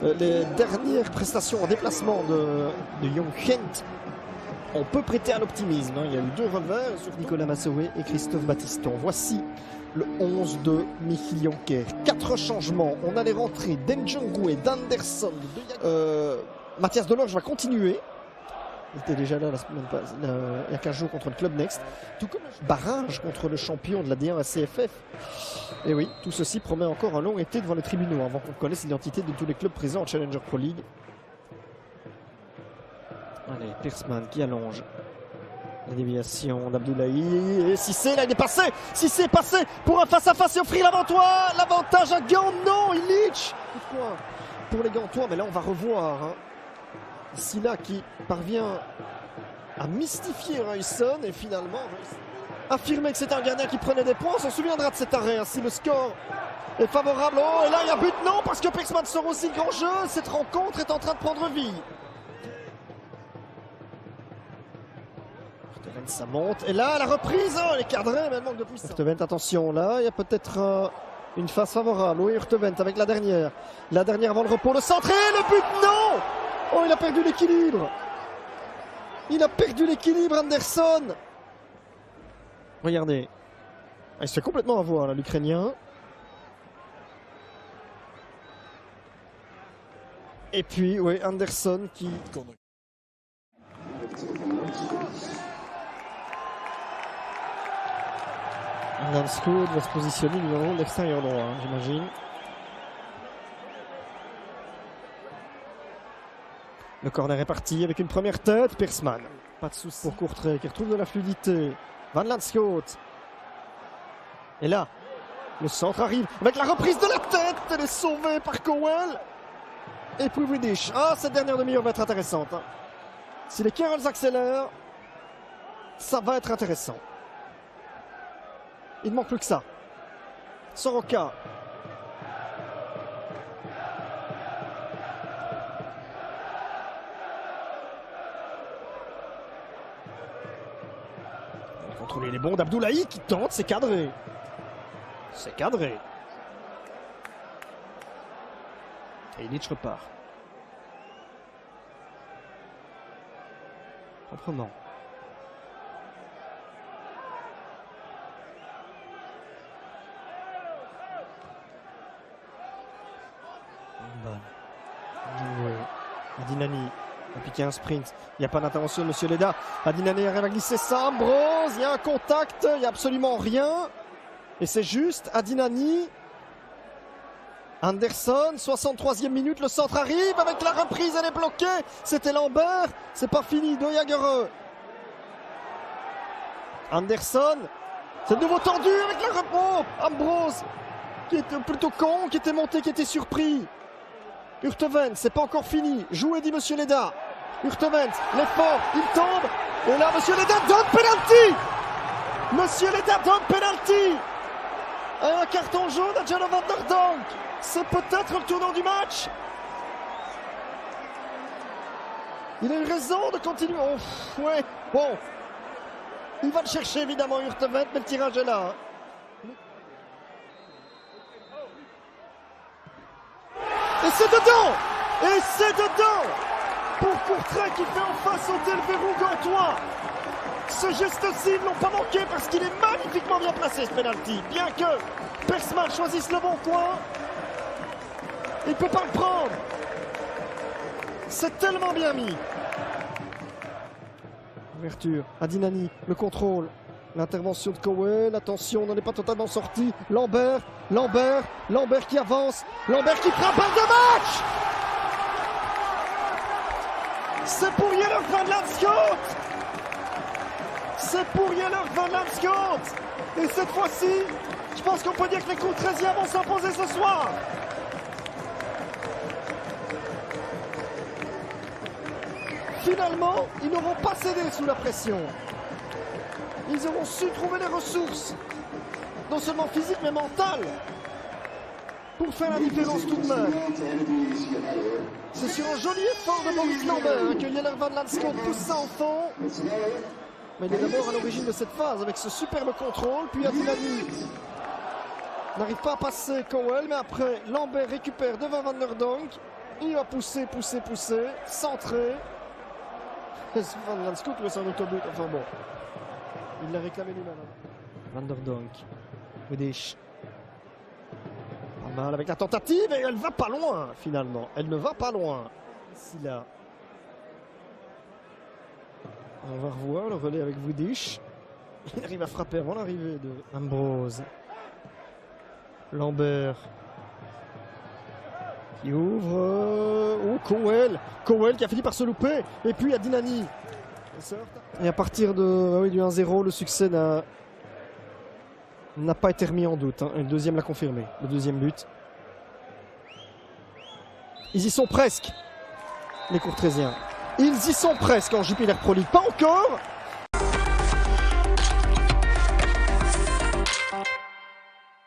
Les dernières prestations en déplacement de Young Kent, on peut prêter à l'optimisme. Il y a eu 2 revers sur Nicolas Massoé et Christophe Battiston. Voici le 11 de Michiel Jonker. 4 changements. On a les rentrées d'Ndjongou et d'Anderson. Mathias Delorge va continuer. Il était déjà là la semaine passée, il y a 15 jours contre le Club Next. Tout comme le barrage contre le champion de la D1 à CFF. Et oui, tout ceci promet encore un long été devant les tribunaux avant qu'on connaisse l'identité de tous les clubs présents en Challenger Pro League. Allez, Persman qui allonge. La déviation d'Abdoulaye. Et Cissé, là il est passé. Cissé est passé pour un face-à-face et offrir l'avantage à Gand. Non, Illich. Pourquoi pour les Gantois, mais là on va revoir. Silla qui parvient à mystifier Ruyson et finalement affirmer que c'est un gardien qui prenait des points. On s'en souviendra de cet arrêt si le score est favorable. Oh, et là il y a but, non, parce que Persman sort aussi grand jeu. Cette rencontre est en train de prendre vie. Urtevent, ça monte. Et là la reprise, oh, elle est cadrée, mais elle manque de puissance. Urtevent, attention, là il y a peut-être une phase favorable. Oui, Urtevent avec la dernière. La dernière avant le repos, le centre et le but, non. Oh, il a perdu l'équilibre. Il a perdu l'équilibre, Anderson. Regardez. Il se fait complètement avoir, là, l'Ukrainien. Et puis, oui, Anderson qui... Landscoot va se positionner numéro l'extérieur droit, j'imagine. Le corner est parti avec une première tête. Persman. Pas de souci pour Courtrai qui retrouve de la fluidité. Van Landscoot. Et là, le centre arrive avec la reprise de la tête. Elle est sauvée par Cowell. Et puis Widish. Ah, cette dernière demi-heure va être intéressante. Si les Carols accélèrent, ça va être intéressant. Il ne manque plus que ça. Soroka. Contrôler les bons d'Abdoulaye qui tente, c'est cadré. C'est cadré. Et Illich repart. Proprement. Bonne. Joué. Adinani. a piqué un sprint. Il n'y a pas d'intervention de Monsieur Leda. Adinani arrive à glisser ça. Ambrose, il y a un contact. Il n'y a absolument rien. Et c'est juste Adinani. Anderson, 63e minute. Le centre arrive avec la reprise. Elle est bloquée. C'était Lambert. C'est pas fini. Doyagereux. Anderson. C'est de nouveau tendu avec la repos. Ambrose, qui était plutôt con, qui était monté, qui était surpris. Urtevent, c'est pas encore fini. Joué, dit Monsieur Leda. Urtevent, l'effort, il tombe. Et là, Monsieur Leda donne penalty. Monsieur Leda donne penalty. Un carton jaune à Jan van der Donk. C'est peut-être le tournant du match. Il a eu raison de continuer. Oh, ouais, bon. Il va le chercher évidemment, Urtevent, mais le tirage est là. Et c'est dedans! Et c'est dedans! Pour Courtrai qui fait enfin sauter le verrou gantois. Ce geste-ci, ils ne l'ont pas manqué parce qu'il est magnifiquement bien placé ce penalty. Bien que Persman choisisse le bon coin, il ne peut pas le prendre. C'est tellement bien mis. Ouverture, Adinani, le contrôle. L'intervention de Cowell, attention, on n'en est pas totalement sorti. Lambert qui avance. Lambert qui frappe un de match. C'est pour Jelle van Landscoot. C'est pour Jelle van Landscoot. Et cette fois-ci, je pense qu'on peut dire que les coups 13e vont s'imposer ce soir. Finalement, ils n'auront pas cédé sous la pression. Ils auront su trouver les ressources, non seulement physiques mais mentales, pour faire la différence tout de même. C'est sur un joli effort de Maurice Lambert que Jelle van Landscoot pousse ça en fond. Mais il est d'abord à l'origine de cette phase avec ce superbe contrôle, puis Adinani n'arrive pas à passer Cowell, mais après Lambert récupère devant Van der Donk. Il va pousser, centrer. Van Lanskog, c'est un autobus. Enfin bon, il l'a réclamé lui-même. Van der Donk. Widisch. Pas mal avec la tentative et elle va pas loin finalement. Elle ne va pas loin. Ici là. On va revoir le relais avec Widisch. Il arrive à frapper avant l'arrivée de Ambrose. Lambert. Qui ouvre. Cowell qui a fini par se louper. Et puis il y a Dinani. Et à partir de, du 1-0, le succès n'a pas été remis en doute. Hein. Et le deuxième l'a confirmé. Le deuxième but. Ils y sont presque, les Courtrésiens. Ils y sont presque en Jupiler Pro League. Pas encore,